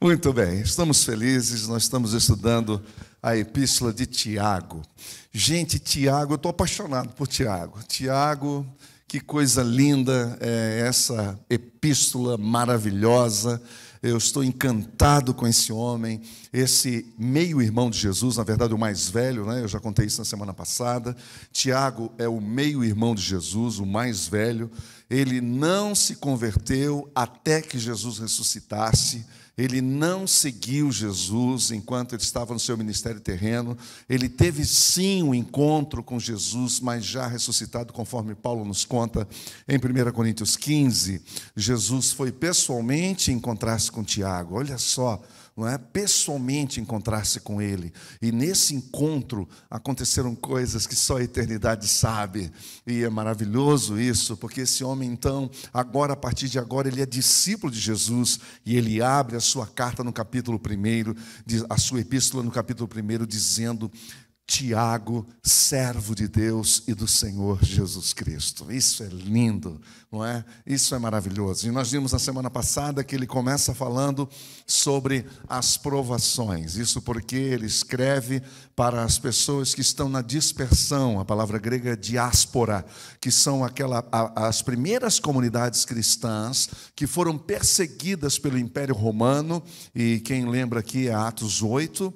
Muito bem, estamos felizes, nós estamos estudando a epístola de Tiago. Gente, Tiago, eu estou apaixonado por Tiago. Tiago, que coisa linda é essa epístola maravilhosa. Eu estou encantado com esse homem, esse meio-irmão de Jesus, na verdade o mais velho, né? Eu já contei isso na semana passada. Tiago é o meio-irmão de Jesus, o mais velho. Ele não se converteu até que Jesus ressuscitasse. Ele não seguiu Jesus enquanto ele estava no seu ministério terreno. Ele teve sim um encontro com Jesus, mas já ressuscitado, conforme Paulo nos conta em 1 Coríntios 15. Jesus foi pessoalmente encontrar-se com Tiago. Olha só, não é? Pessoalmente encontrar-se com ele. E nesse encontro aconteceram coisas que só a eternidade sabe. E é maravilhoso isso, porque esse homem, então, agora, a partir de agora, ele é discípulo de Jesus e ele abre a sua carta no capítulo 1, a sua epístola no capítulo 1, dizendo: Tiago, servo de Deus e do Senhor Jesus Cristo. Isso é lindo, não é? Isso é maravilhoso. E nós vimos na semana passada que ele começa falando sobre as provações. Isso porque ele escreve para as pessoas que estão na dispersão, a palavra grega é diáspora, que são as primeiras comunidades cristãs que foram perseguidas pelo Império Romano. E quem lembra aqui é Atos 8.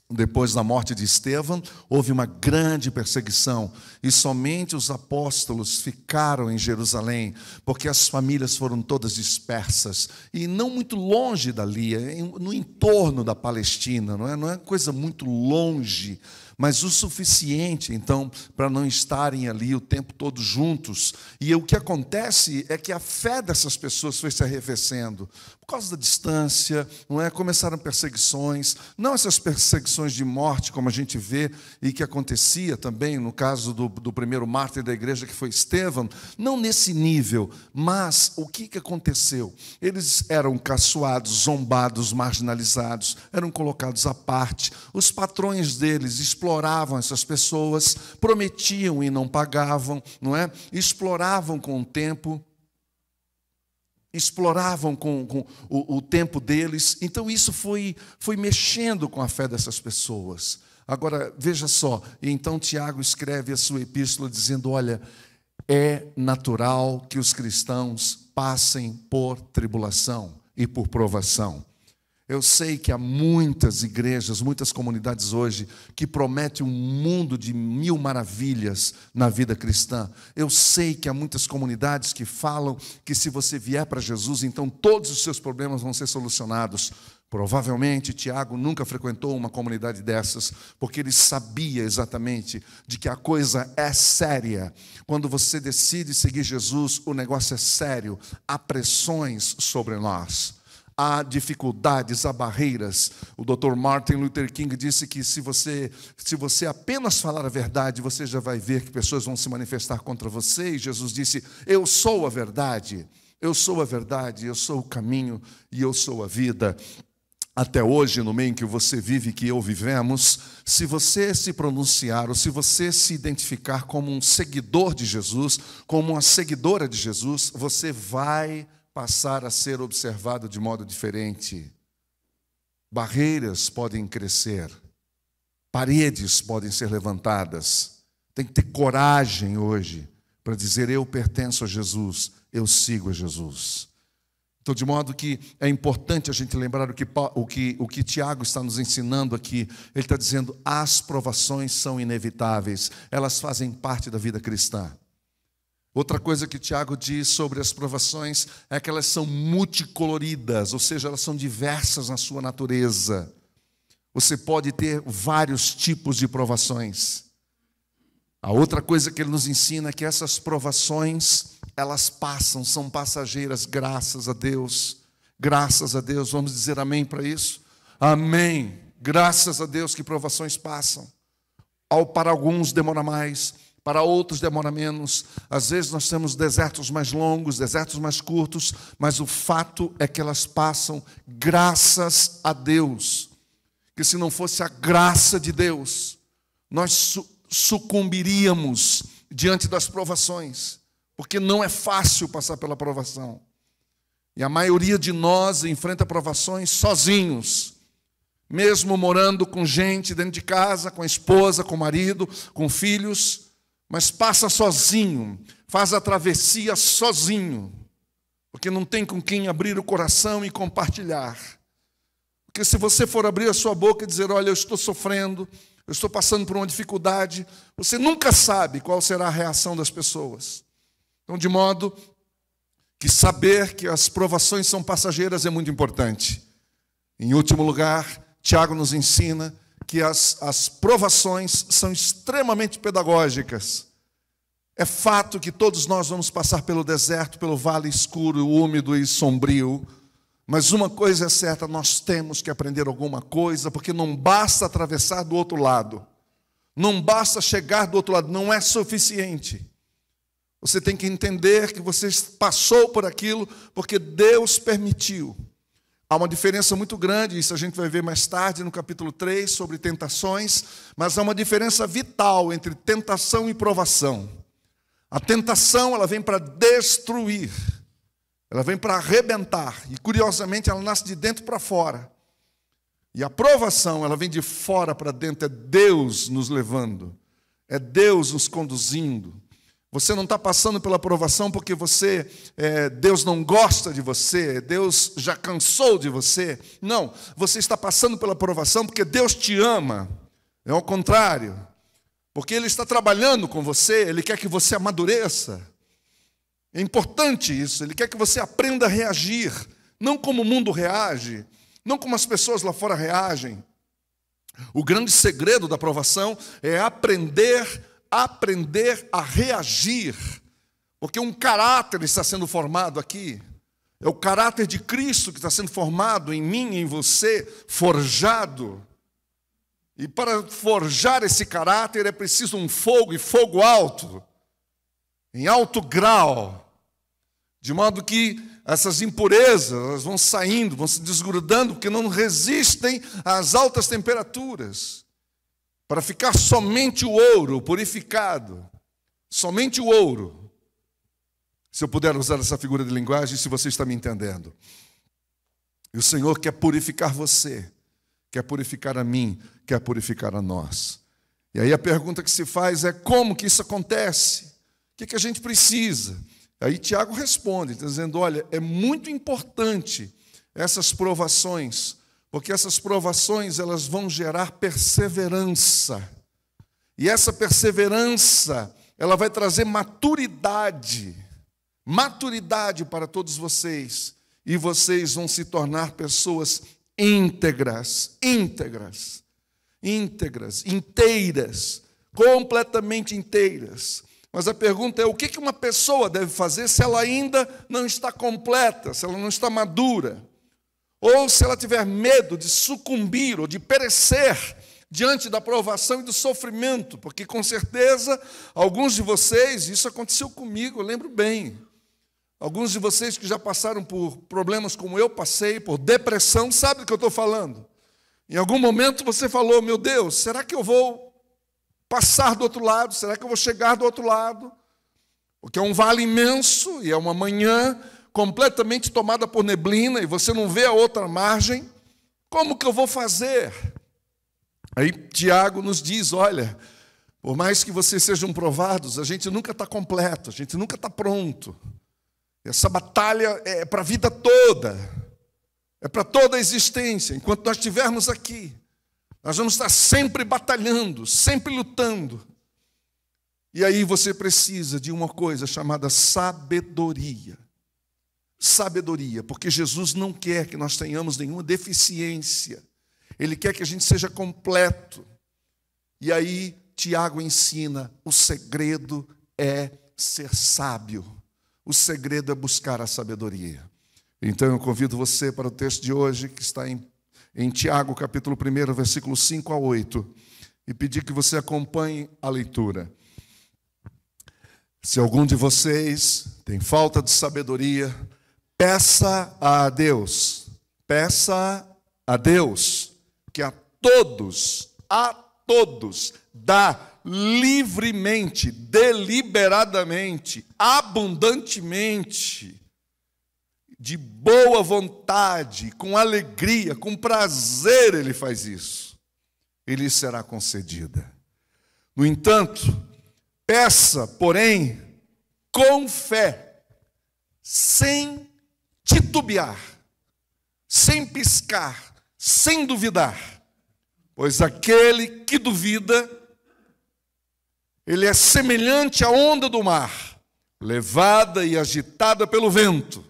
Depois da morte de Estevão, houve uma grande perseguição e somente os apóstolos ficaram em Jerusalém, porque as famílias foram todas dispersas e não muito longe dali, no entorno da Palestina, não é coisa muito longe, mas o suficiente, então, para não estarem ali o tempo todo juntos. E o que acontece é que a fé dessas pessoas foi se arrefecendo. Por causa da distância, não é? Começaram perseguições, não essas perseguições de morte, como a gente vê, e que acontecia também no caso do primeiro mártir da igreja, que foi Estevão, não nesse nível, mas o que aconteceu? Eles eram caçoados, zombados, marginalizados, eram colocados à parte, os patrões deles exploravam essas pessoas, prometiam e não pagavam, não é? Exploravam com o tempo, exploravam com o tempo deles. Então isso foi mexendo com a fé dessas pessoas. Agora, veja só, então Tiago escreve a sua epístola dizendo: olha, é natural que os cristãos passem por tribulação e por provação. Eu sei que há muitas igrejas, muitas comunidades hoje que prometem um mundo de mil maravilhas na vida cristã. Eu sei que há muitas comunidades que falam que se você vier para Jesus, então todos os seus problemas vão ser solucionados. Provavelmente Tiago nunca frequentou uma comunidade dessas, porque ele sabia exatamente de que a coisa é séria. Quando você decide seguir Jesus, o negócio é sério. Há pressões sobre nós. Há dificuldades, há barreiras. O Dr. Martin Luther King disse que se você apenas falar a verdade, você já vai ver que pessoas vão se manifestar contra você. E Jesus disse: eu sou a verdade, eu sou a verdade, eu sou o caminho e eu sou a vida. Até hoje, no meio em que você vive, que eu vivemos, se você se pronunciar, ou se você se identificar como um seguidor de Jesus, como uma seguidora de Jesus, você vai passar a ser observado de modo diferente. Barreiras podem crescer, paredes podem ser levantadas. Tem que ter coragem hoje para dizer: eu pertenço a Jesus, eu sigo a Jesus. Então, de modo que é importante a gente lembrar o que Tiago está nos ensinando aqui. Ele está dizendo: as provações são inevitáveis, elas fazem parte da vida cristã. Outra coisa que Tiago diz sobre as provações é que elas são multicoloridas, ou seja, elas são diversas na sua natureza. Você pode ter vários tipos de provações. A outra coisa que ele nos ensina é que essas provações, elas passam, são passageiras, graças a Deus. Graças a Deus, vamos dizer amém para isso? Amém. Graças a Deus que provações passam. Para alguns demora mais, para outros demora menos. Às vezes nós temos desertos mais longos, desertos mais curtos, mas o fato é que elas passam, graças a Deus. Que se não fosse a graça de Deus, nós sucumbiríamos diante das provações, porque não é fácil passar pela provação. E a maioria de nós enfrenta provações sozinhos, mesmo morando com gente dentro de casa, com a esposa, com o marido, com filhos, mas passa sozinho, faz a travessia sozinho, porque não tem com quem abrir o coração e compartilhar. Porque se você for abrir a sua boca e dizer, olha, eu estou sofrendo, eu estou passando por uma dificuldade, você nunca sabe qual será a reação das pessoas. Então, de modo que saber que as provações são passageiras é muito importante. Em último lugar, Tiago nos ensina que as provações são extremamente pedagógicas. É fato que todos nós vamos passar pelo deserto, pelo vale escuro, úmido e sombrio, mas uma coisa é certa, nós temos que aprender alguma coisa, porque não basta atravessar do outro lado, não basta chegar do outro lado, não é suficiente. Você tem que entender que você passou por aquilo porque Deus permitiu. Há uma diferença muito grande, isso a gente vai ver mais tarde no capítulo 3, sobre tentações, mas há uma diferença vital entre tentação e provação. A tentação, ela vem para destruir, ela vem para arrebentar, e curiosamente ela nasce de dentro para fora. E a provação, ela vem de fora para dentro, é Deus nos levando, é Deus nos conduzindo. Você não está passando pela provação porque Deus não gosta de você, Deus já cansou de você. Não, você está passando pela provação porque Deus te ama. É ao contrário, porque Ele está trabalhando com você, Ele quer que você amadureça. É importante isso, Ele quer que você aprenda a reagir, não como o mundo reage, não como as pessoas lá fora reagem. O grande segredo da provação é aprender a reagir, porque um caráter está sendo formado aqui, é o caráter de Cristo que está sendo formado em mim e em você, forjado, e para forjar esse caráter é preciso um fogo, e fogo alto, em alto grau, de modo que essas impurezas elas vão saindo, vão se desgrudando, porque não resistem às altas temperaturas. Para ficar somente o ouro purificado, somente o ouro. Se eu puder usar essa figura de linguagem, se você está me entendendo. E o Senhor quer purificar você, quer purificar a mim, quer purificar a nós. E aí a pergunta que se faz é como que isso acontece? O que a gente precisa? Aí Tiago responde, dizendo, olha, é muito importante essas provações, porque essas provações elas vão gerar perseverança. E essa perseverança, ela vai trazer maturidade para todos vocês. E vocês vão se tornar pessoas íntegras, completamente inteiras. Mas a pergunta é, o que uma pessoa deve fazer se ela ainda não está completa, se ela não está madura? Ou se ela tiver medo de sucumbir ou de perecer diante da provação e do sofrimento, porque com certeza alguns de vocês, isso aconteceu comigo, eu lembro bem, alguns de vocês que já passaram por problemas como eu passei, por depressão, sabe do que eu estou falando. Em algum momento você falou, meu Deus, será que eu vou passar do outro lado? Será que eu vou chegar do outro lado? Porque é um vale imenso e é uma manhã completamente tomada por neblina, e você não vê a outra margem, como que eu vou fazer? Aí Tiago nos diz, olha, por mais que vocês sejam provados, a gente nunca está completo, a gente nunca está pronto. Essa batalha é para a vida toda, é para toda a existência. Enquanto nós estivermos aqui, nós vamos estar sempre batalhando, sempre lutando. E aí você precisa de uma coisa chamada sabedoria. Sabedoria, porque Jesus não quer que nós tenhamos nenhuma deficiência. Ele quer que a gente seja completo. E aí Tiago ensina, o segredo é ser sábio. O segredo é buscar a sabedoria. Então eu convido você para o texto de hoje, que está em Tiago, capítulo 1, versículos 5 a 8, e pedir que você acompanhe a leitura. Se algum de vocês tem falta de sabedoria, peça a Deus, que a todos dá livremente, deliberadamente, abundantemente. de boa vontade, com alegria, com prazer, ele faz isso, e lhe será concedida. No entanto, peça, porém, com fé, sem titubear, sem piscar, sem duvidar, pois aquele que duvida, ele é semelhante à onda do mar, levada e agitada pelo vento.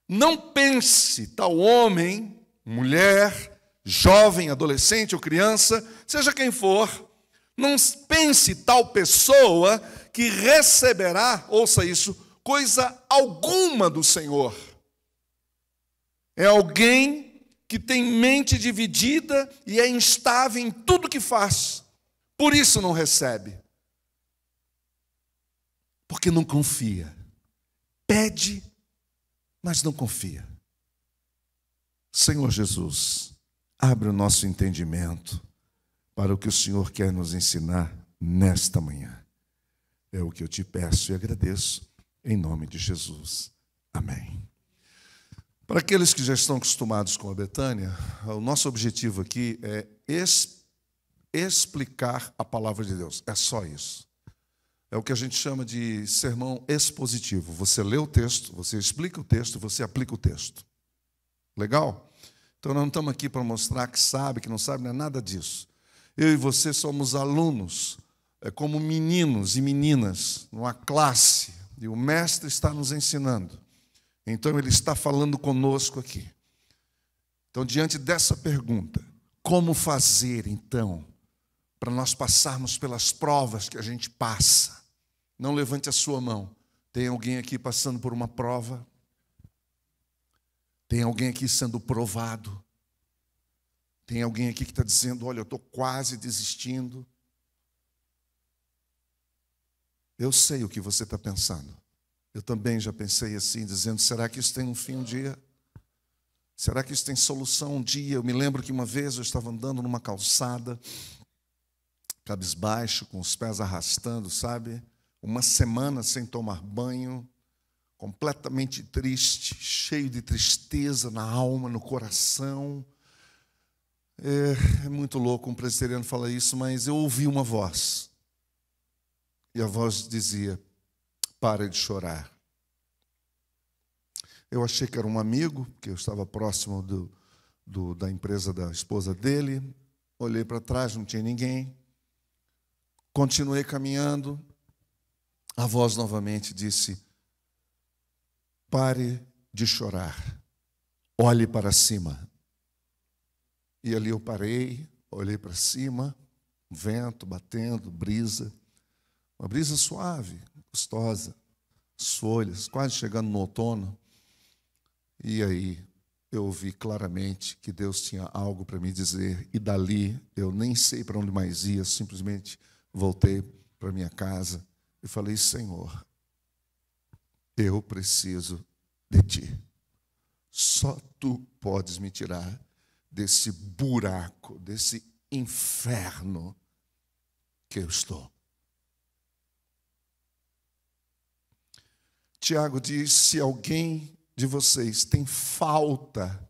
Não pense tal homem, mulher, jovem, adolescente ou criança, seja quem for, não pense tal pessoa que receberá, ouça isso, coisa alguma do Senhor. É alguém que tem mente dividida e é instável em tudo que faz. Por isso não recebe. Porque não confia. Pede, mas não confia. Senhor Jesus, abre o nosso entendimento para o que o Senhor quer nos ensinar nesta manhã. É o que eu te peço e agradeço, em nome de Jesus. Amém. Para aqueles que já estão acostumados com a Betânia, o nosso objetivo aqui é explicar a palavra de Deus. É só isso. É o que a gente chama de sermão expositivo. Você lê o texto, você explica o texto, você aplica o texto. Legal? Então, nós não estamos aqui para mostrar que sabe, que não sabe, não é nada disso. Eu e você somos alunos, como meninos e meninas, numa classe, e o mestre está nos ensinando. Então, ele está falando conosco aqui. Então, diante dessa pergunta, como fazer, então, para nós passarmos pelas provas que a gente passa? Não levante a sua mão. Tem alguém aqui passando por uma prova? Tem alguém aqui sendo provado? Tem alguém aqui que está dizendo, olha, eu estou quase desistindo? Eu sei o que você está pensando. Eu também já pensei assim, dizendo, será que isso tem um fim um dia? Será que isso tem solução um dia? Eu me lembro que uma vez eu estava andando numa calçada, cabisbaixo, com os pés arrastando, sabe? Uma semana sem tomar banho, completamente triste, cheio de tristeza na alma, no coração. É muito louco um presbiteriano falar isso, mas eu ouvi uma voz. E a voz dizia, para de chorar. Eu achei que era um amigo, porque eu estava próximo da empresa da esposa dele. Olhei para trás, não tinha ninguém. Continuei caminhando. A voz novamente disse, pare de chorar. Olhe para cima. E ali eu parei, olhei para cima, vento batendo, brisa. Uma brisa suave, gostosa, as folhas, quase chegando no outono. E aí eu ouvi claramente que Deus tinha algo para me dizer. E dali eu nem sei para onde mais ia, simplesmente voltei para minha casa e falei, Senhor, eu preciso de Ti. Só Tu podes me tirar desse buraco, desse inferno que eu estou. Tiago diz, se alguém de vocês tem falta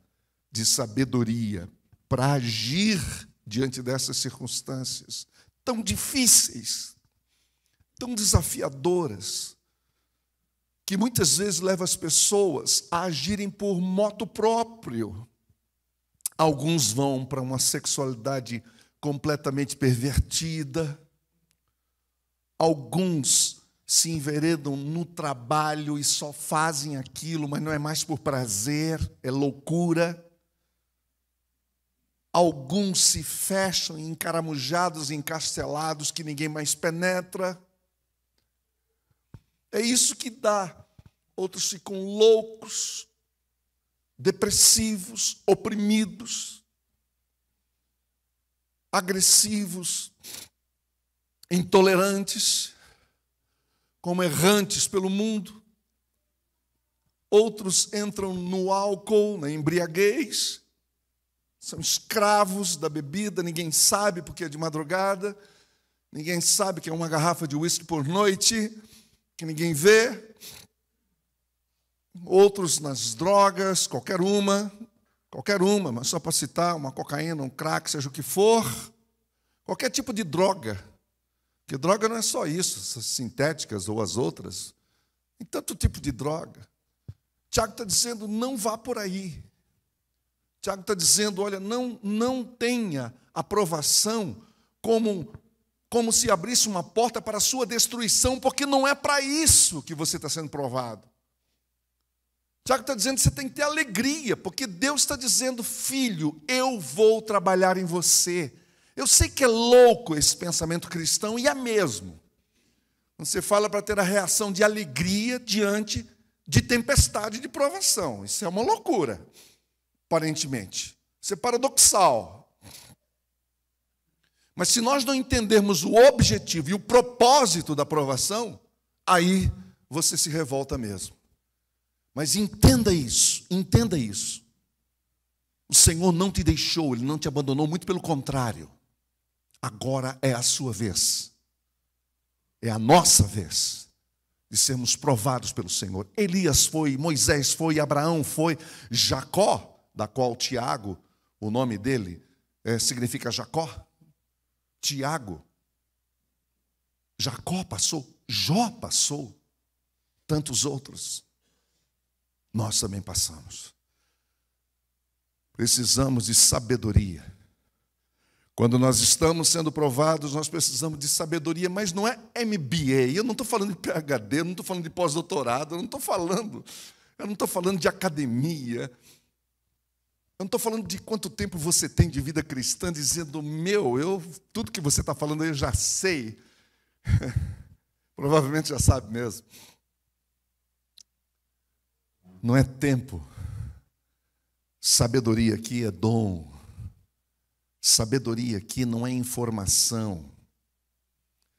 de sabedoria para agir diante dessas circunstâncias tão difíceis, tão desafiadoras, que muitas vezes leva as pessoas a agirem por moto próprio. Alguns vão para uma sexualidade completamente pervertida, alguns se enveredam no trabalho e só fazem aquilo, mas não é mais por prazer, é loucura. Alguns se fecham encaramujados, encastelados, que ninguém mais penetra. É isso que dá. Outros ficam loucos, depressivos, oprimidos, agressivos, intolerantes, como errantes pelo mundo. Outros entram no álcool, na embriaguez, são escravos da bebida, ninguém sabe porque é de madrugada, ninguém sabe que é uma garrafa de uísque por noite, que ninguém vê. outros nas drogas, qualquer uma, mas só para citar, uma cocaína, um crack, seja o que for, qualquer tipo de droga, porque droga não é só isso, essas sintéticas ou as outras, tem tanto tipo de droga. Tiago está dizendo, não vá por aí. Tiago está dizendo, olha, não tenha aprovação como se abrisse uma porta para a sua destruição, porque não é para isso que você está sendo provado. Tiago está dizendo que você tem que ter alegria, porque Deus está dizendo, filho, eu vou trabalhar em você. Eu sei que é louco esse pensamento cristão, e é mesmo. Você fala para ter a reação de alegria diante de tempestade de provação. Isso é uma loucura, aparentemente. Isso é paradoxal. Mas se nós não entendermos o objetivo e o propósito da provação, aí você se revolta mesmo. Mas entenda isso, entenda isso. O Senhor não te deixou, Ele não te abandonou, muito pelo contrário. Agora é a sua vez. É a nossa vez de sermos provados pelo Senhor. Elias foi, Moisés foi, Abraão foi, Jacó, da qual Tiago, o nome dele significa Jacó. Tiago. Jacó passou, Jó passou, tantos outros. Nós também passamos. Precisamos de sabedoria. Quando nós estamos sendo provados, nós precisamos de sabedoria, mas não é MBA. Eu não estou falando de PhD, eu não estou falando de pós-doutorado, eu não estou falando de academia. Eu não estou falando de quanto tempo você tem de vida cristã, dizendo, tudo que você está falando eu já sei. Provavelmente já sabe mesmo. Não é tempo. Sabedoria aqui é dom. Sabedoria aqui não é informação.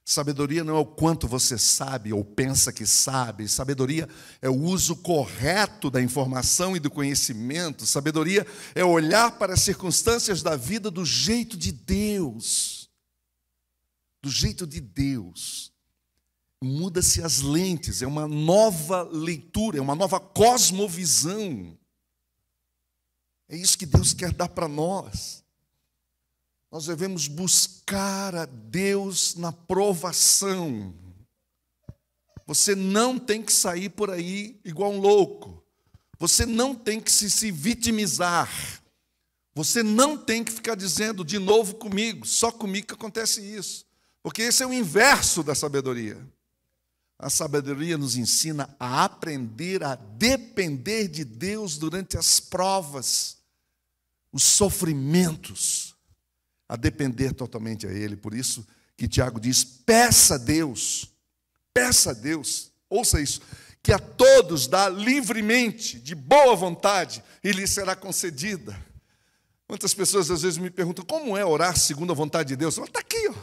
Sabedoria não é o quanto você sabe ou pensa que sabe. Sabedoria é o uso correto da informação e do conhecimento. Sabedoria é olhar para as circunstâncias da vida do jeito de Deus. Do jeito de Deus. Muda-se as lentes, é uma nova leitura, é uma nova cosmovisão. É isso que Deus quer dar para nós. Nós devemos buscar a Deus na provação. Você não tem que sair por aí igual um louco. Você não tem que se vitimizar. Você não tem que ficar dizendo de novo comigo, só comigo que acontece isso. Porque esse é o inverso da sabedoria. A sabedoria nos ensina a aprender a depender de Deus durante as provas, os sofrimentos. A depender totalmente a Ele. Por isso que Tiago diz, peça a Deus, ouça isso, que a todos dá livremente, de boa vontade, e lhe será concedida. Quantas pessoas às vezes me perguntam, como é orar segundo a vontade de Deus? Está aqui, ó.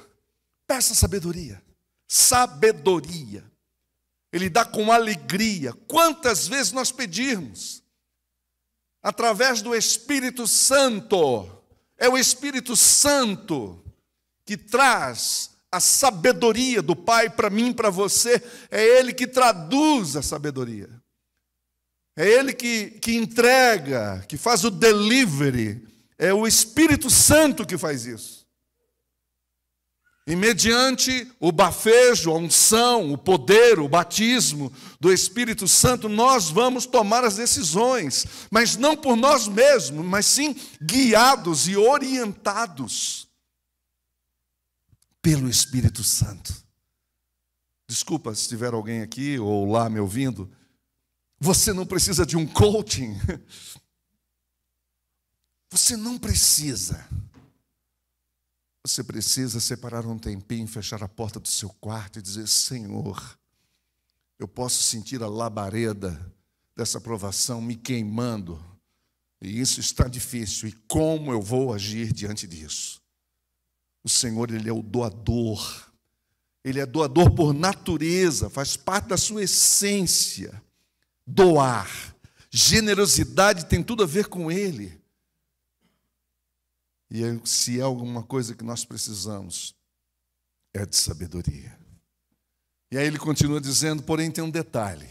Peça sabedoria. Sabedoria. Ele dá com alegria. Quantas vezes nós pedirmos? Através do Espírito Santo. É o Espírito Santo que traz a sabedoria do Pai para mim, para você. É Ele que traduz a sabedoria. É Ele que entrega, que faz o delivery. É o Espírito Santo que faz isso. E mediante o bafejo, a unção, o poder, o batismo do Espírito Santo, nós vamos tomar as decisões, mas não por nós mesmos, mas sim guiados e orientados pelo Espírito Santo. Desculpa se tiver alguém aqui ou lá me ouvindo, você não precisa de um coaching. Você não precisa. Você precisa separar um tempinho, fechar a porta do seu quarto e dizer, Senhor, eu posso sentir a labareda dessa provação me queimando, e isso está difícil, e como eu vou agir diante disso? O Senhor, Ele é o doador, Ele é doador por natureza, faz parte da sua essência, doar, generosidade tem tudo a ver com Ele. E se é alguma coisa que nós precisamos, é de sabedoria. E aí ele continua dizendo, porém tem um detalhe.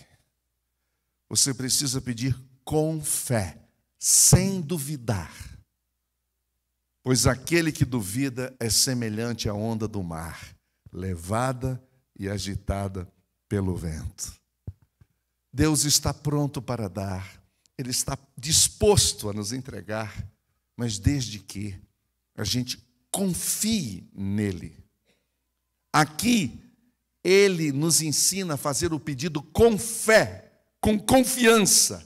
Você precisa pedir com fé, sem duvidar. Pois aquele que duvida é semelhante à onda do mar, levada e agitada pelo vento. Deus está pronto para dar, Ele está disposto a nos entregar, mas desde que a gente confie nele. Aqui, Ele nos ensina a fazer o pedido com fé, com confiança.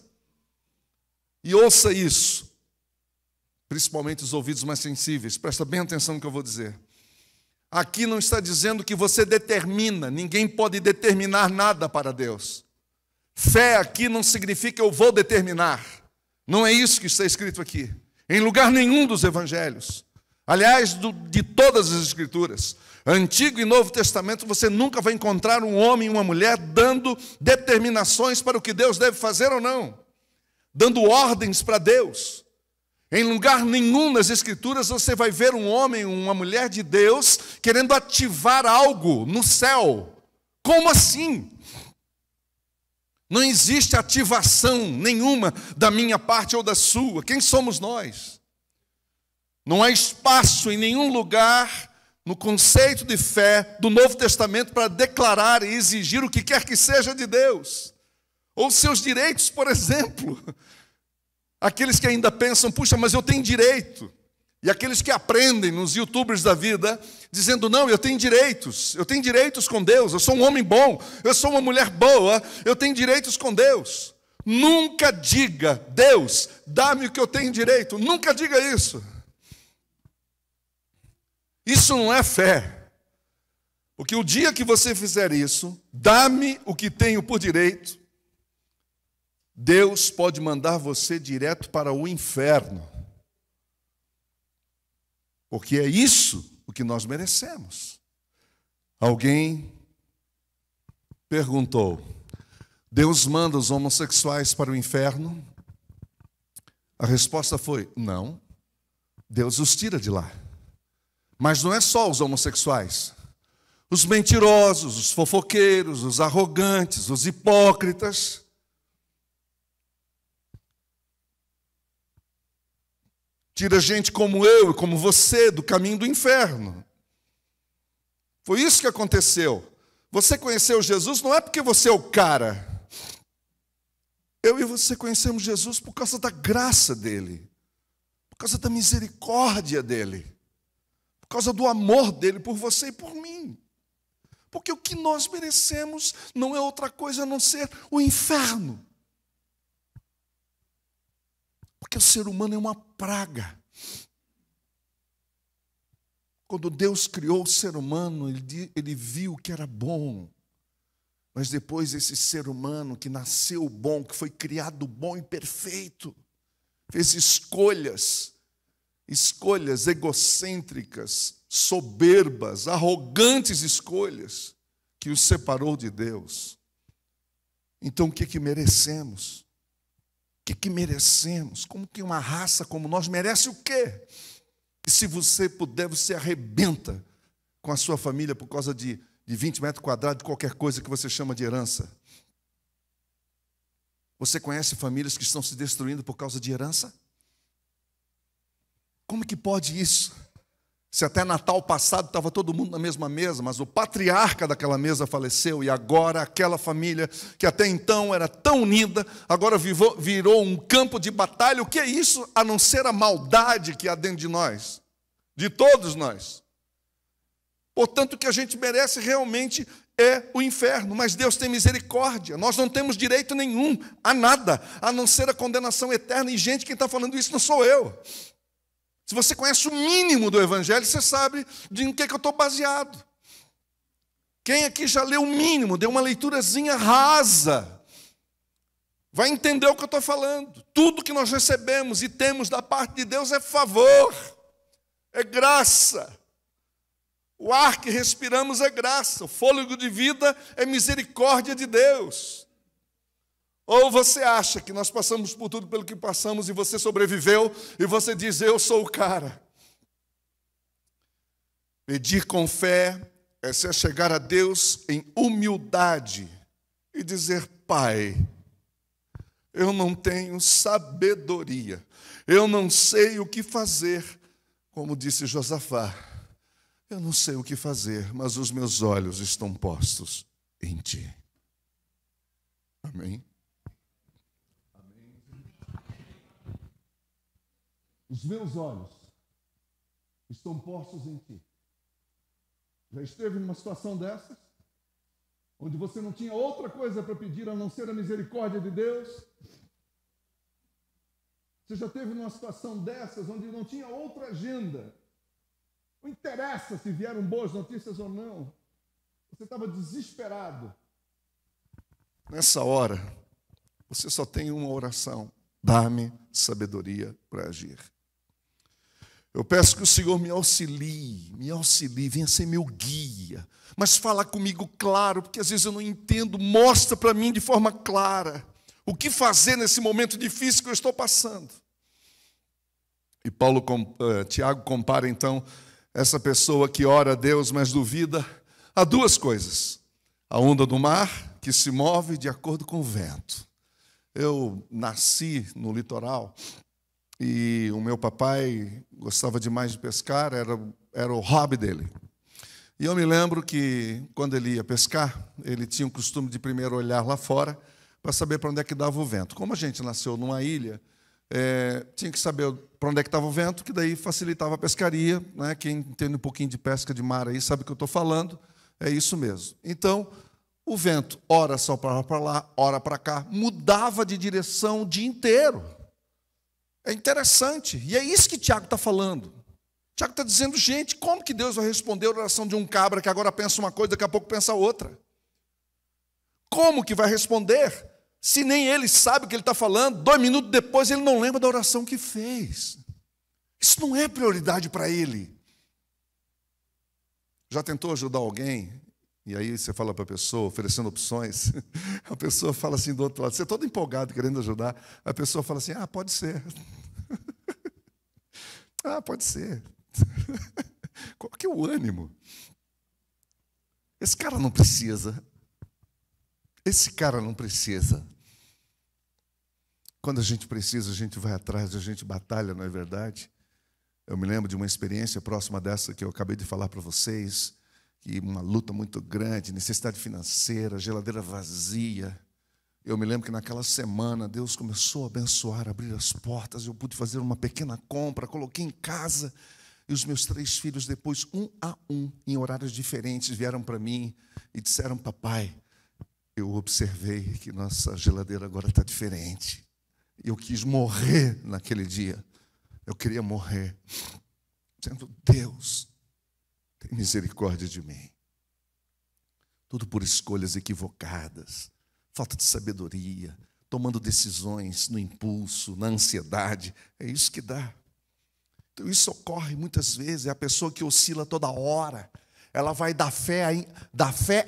E ouça isso, principalmente os ouvidos mais sensíveis, presta bem atenção no que eu vou dizer. Aqui não está dizendo que você determina, ninguém pode determinar nada para Deus. Fé aqui não significa eu vou determinar. Não é isso que está escrito aqui. Em lugar nenhum dos evangelhos. Aliás, de todas as escrituras. Antigo e Novo Testamento, você nunca vai encontrar um homem e uma mulher dando determinações para o que Deus deve fazer ou não. Dando ordens para Deus. Em lugar nenhum nas Escrituras você vai ver um homem ou uma mulher de Deus querendo ativar algo no céu. Como assim? Não existe ativação nenhuma da minha parte ou da sua. Quem somos nós? Não há espaço em nenhum lugar no conceito de fé do Novo Testamento para declarar e exigir o que quer que seja de Deus. Ou seus direitos, por exemplo. Aqueles que ainda pensam, puxa, mas eu tenho direito. E aqueles que aprendem nos youtubers da vida, dizendo, não, eu tenho direitos com Deus, eu sou um homem bom, eu sou uma mulher boa, eu tenho direitos com Deus. Nunca diga, Deus, dá-me o que eu tenho direito, nunca diga isso. Isso não é fé. Porque o dia que você fizer isso, dá-me o que tenho por direito, Deus pode mandar você direto para o inferno. Porque é isso o que nós merecemos. Alguém perguntou, Deus manda os homossexuais para o inferno? A resposta foi, não, Deus os tira de lá. Mas não é só os homossexuais. Os mentirosos, os fofoqueiros, os arrogantes, os hipócritas. Tira gente como eu e como você do caminho do inferno. Foi isso que aconteceu. Você conheceu Jesus não é porque você é o cara. Eu e você conhecemos Jesus por causa da graça dele. Por causa da misericórdia dele. Por causa do amor dele por você e por mim. Porque o que nós merecemos não é outra coisa a não ser o inferno. Porque o ser humano é uma praga. Quando Deus criou o ser humano, ele viu que era bom. Mas depois esse ser humano que nasceu bom, que foi criado bom e perfeito, fez escolhas egocêntricas, soberbas, arrogantes escolhas, que os separou de Deus. Então o que merecemos? O que merecemos? Como que uma raça como nós merece o quê? E se você puder, você arrebenta com a sua família por causa de 20 metros quadrados, de qualquer coisa que você chama de herança. Você conhece famílias que estão se destruindo por causa de herança? Como que pode isso? Se até Natal passado estava todo mundo na mesma mesa, mas o patriarca daquela mesa faleceu e agora aquela família que até então era tão unida, agora virou um campo de batalha. O que é isso a não ser a maldade que há dentro de nós? De todos nós. Portanto, o que a gente merece realmente é o inferno, mas Deus tem misericórdia. Nós não temos direito nenhum a nada, a não ser a condenação eterna. E gente, quem está falando isso não sou eu. Se você conhece o mínimo do Evangelho, você sabe em que eu estou baseado. Quem aqui já leu o mínimo, deu uma leiturazinha rasa, vai entender o que eu estou falando. Tudo que nós recebemos e temos da parte de Deus é favor, é graça. O ar que respiramos é graça, o fôlego de vida é misericórdia de Deus. Ou você acha que nós passamos por tudo pelo que passamos e você sobreviveu e você diz, eu sou o cara. Pedir com fé é se chegar a Deus em humildade e dizer, Pai, eu não tenho sabedoria, eu não sei o que fazer. Como disse Josafá, eu não sei o que fazer, mas os meus olhos estão postos em ti. Amém? Os meus olhos estão postos em ti. Já esteve numa situação dessas? Onde você não tinha outra coisa para pedir a não ser a misericórdia de Deus? Você já esteve numa situação dessas, onde não tinha outra agenda? Não interessa se vieram boas notícias ou não. Você estava desesperado. Nessa hora, você só tem uma oração: dá-me sabedoria para agir. Eu peço que o Senhor me auxilie, venha ser meu guia. Mas fala comigo claro, porque às vezes eu não entendo. Mostra para mim de forma clara o que fazer nesse momento difícil que eu estou passando. E Tiago compara então essa pessoa que ora a Deus, mas duvida, a duas coisas: a onda do mar, que se move de acordo com o vento. Eu nasci no litoral, e o meu papai gostava demais de pescar, era o hobby dele. E eu me lembro que, quando ele ia pescar, ele tinha o costume de primeiro olhar lá fora para saber para onde é que dava o vento. Como a gente nasceu numa ilha, tinha que saber para onde é que estava o vento, que daí facilitava a pescaria. Né? Quem entende um pouquinho de pesca de mar aí sabe o que eu estou falando. É isso mesmo. Então, o vento, ora soprava para lá, ora para cá, mudava de direção o dia inteiro. É interessante, e é isso que Tiago está falando. Tiago está dizendo, gente, como que Deus vai responder a oração de um cabra que agora pensa uma coisa, daqui a pouco pensa outra? Como que vai responder, se nem ele sabe o que ele está falando? 2 minutos depois ele não lembra da oração que fez. Isso não é prioridade para ele. Já tentou ajudar alguém? E aí você fala para a pessoa, oferecendo opções, a pessoa fala assim do outro lado, você é todo empolgado querendo ajudar, a pessoa fala assim, pode ser. Pode ser. Qual que é o ânimo? Esse cara não precisa. Esse cara não precisa. Quando a gente precisa, a gente vai atrás, a gente batalha, não é verdade? Eu me lembro de uma experiência próxima dessa que eu acabei de falar para vocês, que uma luta muito grande, necessidade financeira, geladeira vazia. Eu me lembro que naquela semana Deus começou a abençoar, abrir as portas, eu pude fazer uma pequena compra, coloquei em casa, e os meus 3 filhos depois, um a um, em horários diferentes, vieram para mim e disseram, papai, eu observei que nossa geladeira agora está diferente. Eu quis morrer naquele dia, eu queria morrer, dizendo, Deus, tem misericórdia de mim. Tudo por escolhas equivocadas, falta de sabedoria, tomando decisões no impulso, na ansiedade. É isso que dá. Então, isso ocorre muitas vezes. É a pessoa que oscila toda hora. Ela vai da fé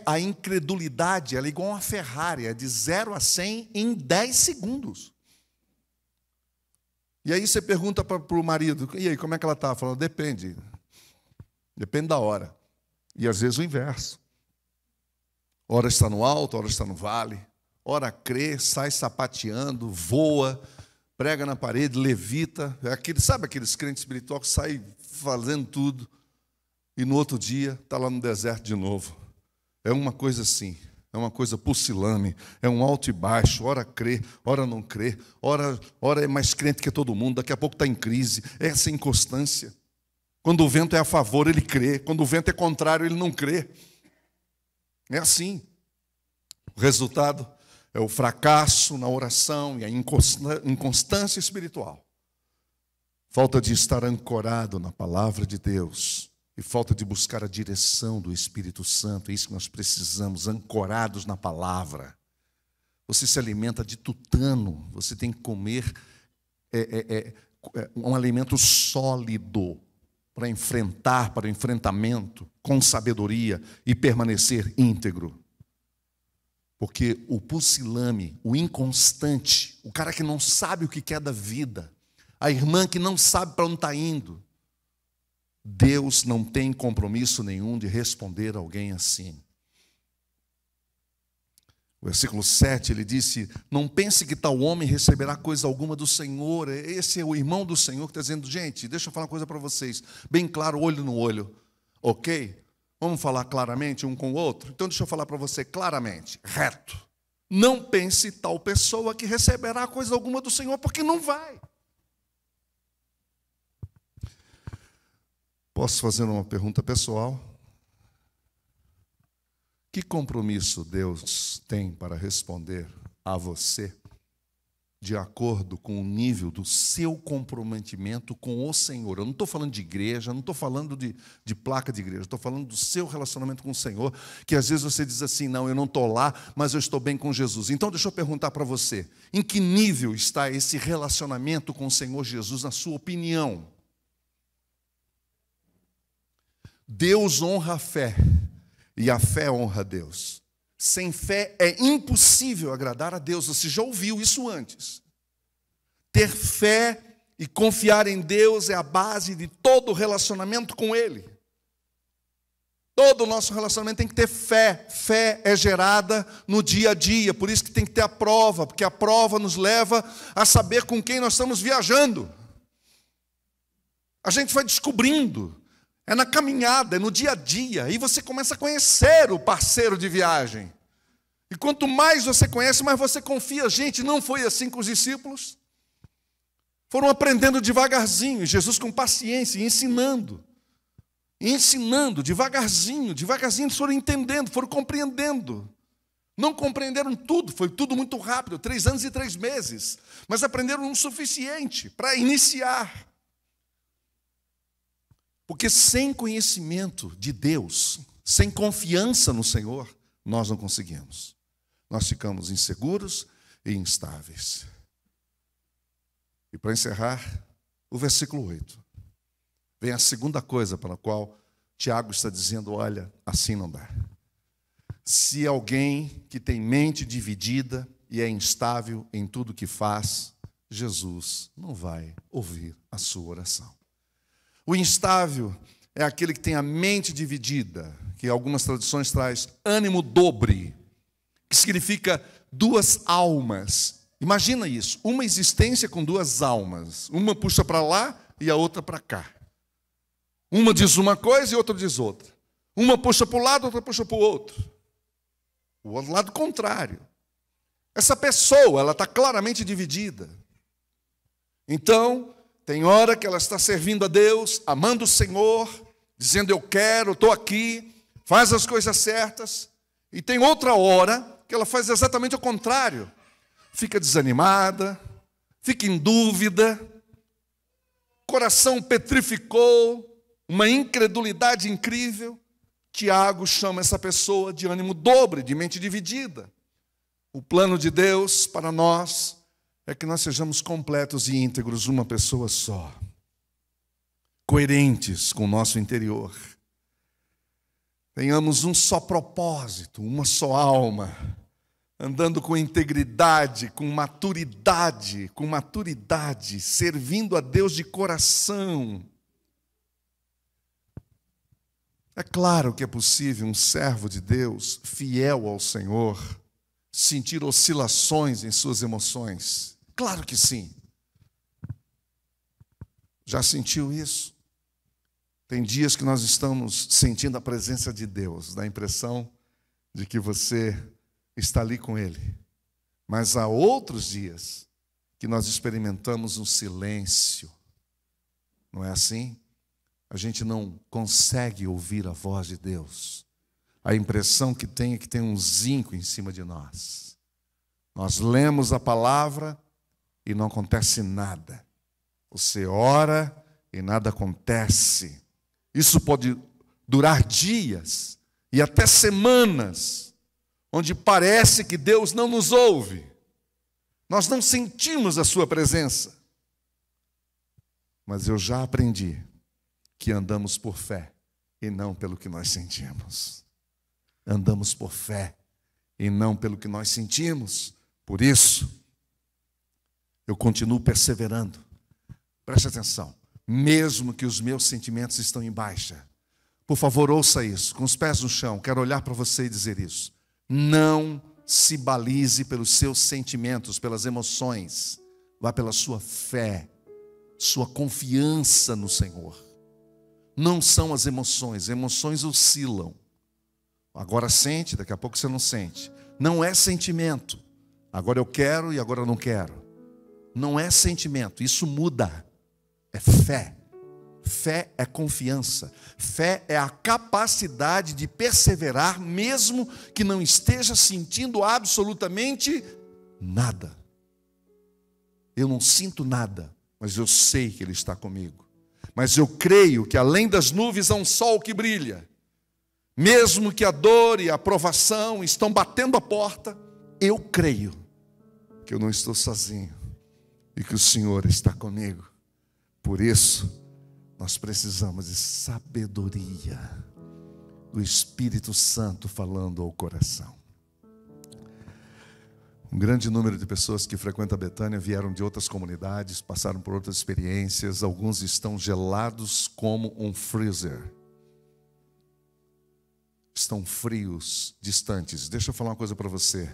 à incredulidade. Ela é igual uma Ferrari, é de 0 a 100 em 10 segundos. E aí você pergunta para o marido, e aí, como é que ela está? Falando, depende. Depende da hora. E às vezes o inverso. Ora está no alto, ora está no vale. Ora crê, sai sapateando, voa, prega na parede, levita. Sabe aqueles crentes espirituais que saem fazendo tudo e no outro dia está lá no deserto de novo. É uma coisa assim, é uma coisa pusilânime, é um alto e baixo, ora crê, ora não crê, ora é mais crente que todo mundo, daqui a pouco está em crise. É essa inconstância. Quando o vento é a favor, ele crê. Quando o vento é contrário, ele não crê. É assim. O resultado é o fracasso na oração e a inconstância espiritual. Falta de estar ancorado na palavra de Deus e falta de buscar a direção do Espírito Santo. É isso que nós precisamos, ancorados na palavra. Você se alimenta de tutano, você tem que comer um alimento sólido para enfrentar, para o enfrentamento, com sabedoria e permanecer íntegro. Porque o pusilânime, o inconstante, o cara que não sabe o que quer da vida, a irmã que não sabe para onde está indo, Deus não tem compromisso nenhum de responder alguém assim. O versículo 7, ele disse: não pense que tal homem receberá coisa alguma do Senhor. Esse é o irmão do Senhor que está dizendo: gente, deixa eu falar uma coisa para vocês, bem claro, olho no olho, ok? Vamos falar claramente um com o outro? Então deixa eu falar para você claramente, reto. Não pense tal pessoa que receberá coisa alguma do Senhor, porque não vai. Posso fazer uma pergunta pessoal? Que compromisso Deus tem para responder a você de acordo com o nível do seu comprometimento com o Senhor? Eu não estou falando de igreja, não estou falando de placa de igreja, estou falando do seu relacionamento com o Senhor, que às vezes você diz assim: não, eu não estou lá, mas eu estou bem com Jesus. Então deixa eu perguntar para você, em que nível está esse relacionamento com o Senhor Jesus, na sua opinião? Deus honra a fé. E a fé honra a Deus. Sem fé é impossível agradar a Deus. Você já ouviu isso antes. Ter fé e confiar em Deus é a base de todo relacionamento com Ele. Todo o nosso relacionamento tem que ter fé. Fé é gerada no dia a dia. Por isso que tem que ter a prova, porque a prova nos leva a saber com quem nós estamos viajando. A gente vai descobrindo. É na caminhada, é no dia a dia. Aí você começa a conhecer o parceiro de viagem. E quanto mais você conhece, mais você confia. Gente, não foi assim com os discípulos. Foram aprendendo devagarzinho. Jesus com paciência, ensinando. Ensinando, devagarzinho. Devagarzinho eles foram entendendo, foram compreendendo. Não compreenderam tudo, foi tudo muito rápido. 3 anos e 3 meses. Mas aprenderam o suficiente para iniciar. Porque sem conhecimento de Deus, sem confiança no Senhor, nós não conseguimos. Nós ficamos inseguros e instáveis. E para encerrar, o versículo 8. Vem a segunda coisa para a qual Tiago está dizendo: olha, assim não dá. Se alguém que tem mente dividida e é instável em tudo que faz, Jesus não vai ouvir a sua oração. O instável é aquele que tem a mente dividida, que algumas traduções traz ânimo dobre, que significa 2 almas. Imagina isso, uma existência com 2 almas. Uma puxa para lá e a outra para cá. Uma diz uma coisa e outra diz outra. Uma puxa para o lado, outra puxa para o outro. O lado contrário. Essa pessoa, ela está claramente dividida. Então, tem hora que ela está servindo a Deus, amando o Senhor, dizendo: eu quero, estou aqui, faz as coisas certas. E tem outra hora que ela faz exatamente o contrário. Fica desanimada, fica em dúvida, coração petrificou, uma incredulidade incrível. Tiago chama essa pessoa de ânimo dobre, de mente dividida. O plano de Deus para nós é que nós sejamos completos e íntegros, uma pessoa só, coerentes com o nosso interior. Tenhamos um só propósito, uma só alma, andando com integridade, com maturidade, servindo a Deus de coração. É claro que é possível um servo de Deus, fiel ao Senhor, sentir oscilações em suas emoções. Claro que sim. Já sentiu isso? Tem dias que nós estamos sentindo a presença de Deus, dá a impressão de que você está ali com Ele. Mas há outros dias que nós experimentamos um silêncio. Não é assim? A gente não consegue ouvir a voz de Deus. A impressão que tem é que tem um zinco em cima de nós. Nós lemos a palavra e não acontece nada. Você ora e nada acontece. Isso pode durar dias e até semanas, onde parece que Deus não nos ouve. Nós não sentimos a sua presença. Mas eu já aprendi que andamos por fé e não pelo que nós sentimos. Andamos por fé e não pelo que nós sentimos. Por isso, eu continuo perseverando. Preste atenção. Mesmo que os meus sentimentos estão em baixa. Por favor, ouça isso. Com os pés no chão, quero olhar para você e dizer isso. Não se balize pelos seus sentimentos, pelas emoções. Vá pela sua fé, sua confiança no Senhor. Não são as emoções oscilam. Agora sente, daqui a pouco você não sente. Não é sentimento. Agora eu quero e agora eu não quero. Não é sentimento, isso muda. É fé. Fé é confiança. Fé é a capacidade de perseverar mesmo que não esteja sentindo absolutamente nada. Eu não sinto nada, mas eu sei que Ele está comigo. Mas eu creio que além das nuvens há um sol que brilha. Mesmo que a dor e a provação estão batendo a porta, eu creio que eu não estou sozinho e que o Senhor está comigo. Por isso, nós precisamos de sabedoria do Espírito Santo falando ao coração. Um grande número de pessoas que frequentam a Betânia vieram de outras comunidades, passaram por outras experiências. Alguns estão gelados como um freezer. Estão frios, distantes. Deixa eu falar uma coisa para você.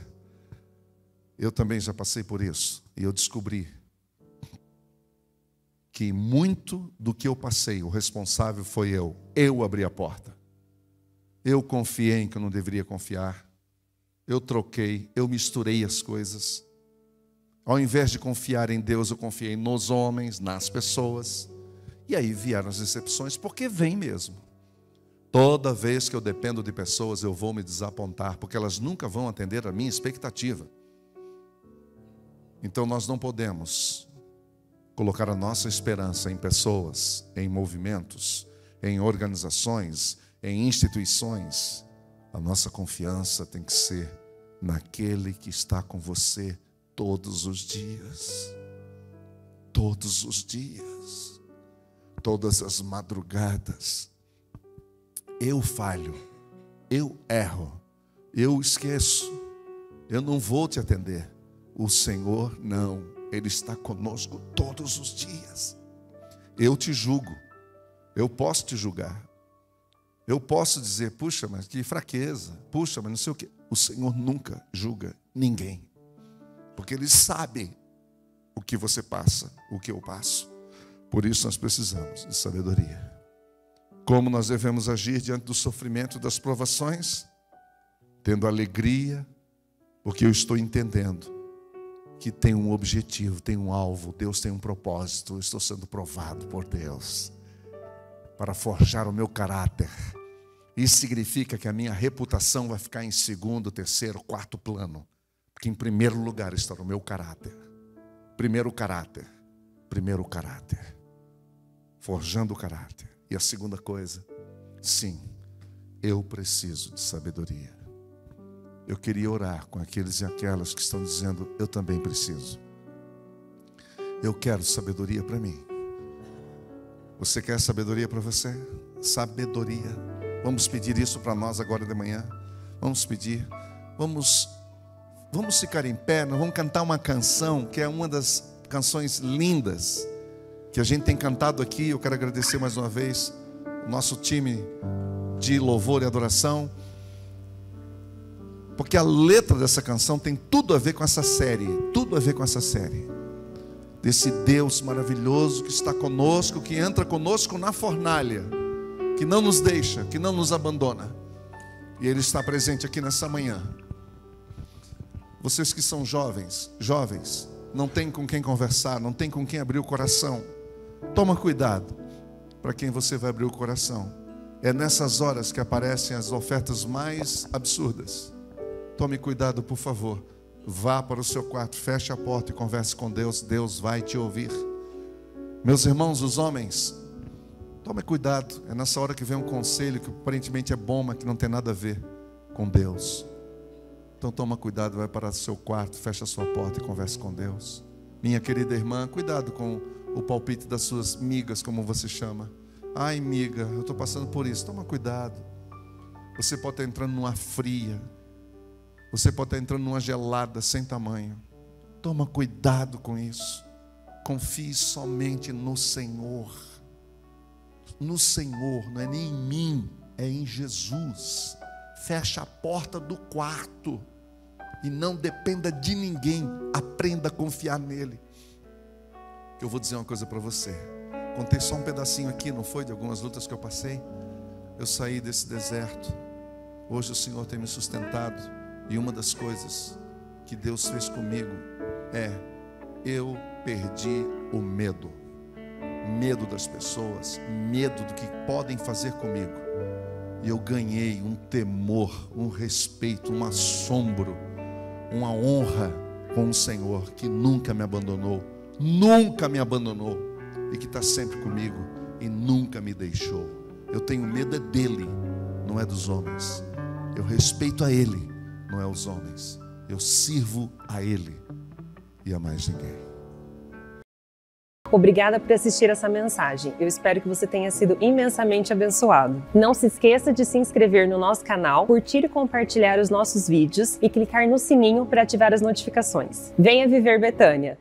Eu também já passei por isso. E eu descobri que muito do que eu passei, o responsável foi eu. Eu abri a porta. Eu confiei em que eu não deveria confiar. Eu troquei, eu misturei as coisas. Ao invés de confiar em Deus, eu confiei nos homens, nas pessoas. E aí vieram as decepções, porque vem mesmo. Toda vez que eu dependo de pessoas, eu vou me desapontar, porque elas nunca vão atender a minha expectativa. Então nós não podemos colocar a nossa esperança em pessoas, em movimentos, em organizações, em instituições. A nossa confiança tem que ser naquele que está com você todos os dias. Todos os dias. Todas as madrugadas. Eu falho, eu erro, eu esqueço, eu não vou te atender. O Senhor não, Ele está conosco todos os dias. Eu te julgo, eu posso te julgar. Eu posso dizer, puxa, mas que fraqueza, puxa, mas não sei o quê. O Senhor nunca julga ninguém, porque Ele sabe o que você passa, o que eu passo. Por isso nós precisamos de sabedoria. Como nós devemos agir diante do sofrimento, das provações? Tendo alegria, porque eu estou entendendo que tem um objetivo, tem um alvo, Deus tem um propósito. Eu estou sendo provado por Deus para forjar o meu caráter. Isso significa que a minha reputação vai ficar em segundo, terceiro, quarto plano, porque em primeiro lugar está o meu caráter. Primeiro caráter, forjando o caráter. E a segunda coisa, sim, eu preciso de sabedoria. Eu queria orar com aqueles e aquelas que estão dizendo, eu também preciso. Eu quero sabedoria para mim. Você quer sabedoria para você? Sabedoria. Vamos pedir isso para nós agora de manhã. Vamos pedir. Vamos ficar em pé. Nós vamos cantar uma canção que é uma das canções lindas que a gente tem cantado aqui. Eu quero agradecer mais uma vez o nosso time de louvor e adoração, porque a letra dessa canção tem tudo a ver com essa série, desse Deus maravilhoso que está conosco, que entra conosco na fornalha, que não nos deixa, que não nos abandona, e Ele está presente aqui nessa manhã. Vocês que são jovens, não tem com quem conversar, não tem com quem abrir o coração, toma cuidado para quem você vai abrir o coração. É nessas horas que aparecem as ofertas mais absurdas. Tome cuidado, por favor. Vá para o seu quarto, feche a porta e converse com Deus. Deus vai te ouvir. Meus irmãos, os homens, tome cuidado. É nessa hora que vem um conselho que aparentemente é bom, mas que não tem nada a ver com Deus. Então toma cuidado, vai para o seu quarto, fecha a sua porta e converse com Deus. Minha querida irmã, cuidado com o palpite das suas migas, como você chama. Ai, miga, eu estou passando por isso. Toma cuidado. Você pode estar entrando numa fria. Você pode estar entrando numa gelada sem tamanho. Toma cuidado com isso. Confie somente no Senhor. No Senhor, não é nem em mim, é em Jesus. Fecha a porta do quarto e não dependa de ninguém. Aprenda a confiar nele. Eu vou dizer uma coisa para você. Contei só um pedacinho aqui, não foi? De algumas lutas que eu passei. Eu saí desse deserto. Hoje o Senhor tem me sustentado. E uma das coisas que Deus fez comigo é: eu perdi o medo. Medo das pessoas, medo do que podem fazer comigo. E eu ganhei um temor, um respeito, um assombro, uma honra com o Senhor, que nunca me abandonou, e que está sempre comigo e nunca me deixou. Eu tenho medo dele, não é dos homens. Eu respeito a ele, não é os homens. Eu sirvo a ele e a mais ninguém. Obrigada por assistir essa mensagem. Eu espero que você tenha sido imensamente abençoado. Não se esqueça de se inscrever no nosso canal, curtir e compartilhar os nossos vídeos e clicar no sininho para ativar as notificações. Venha viver Betânia!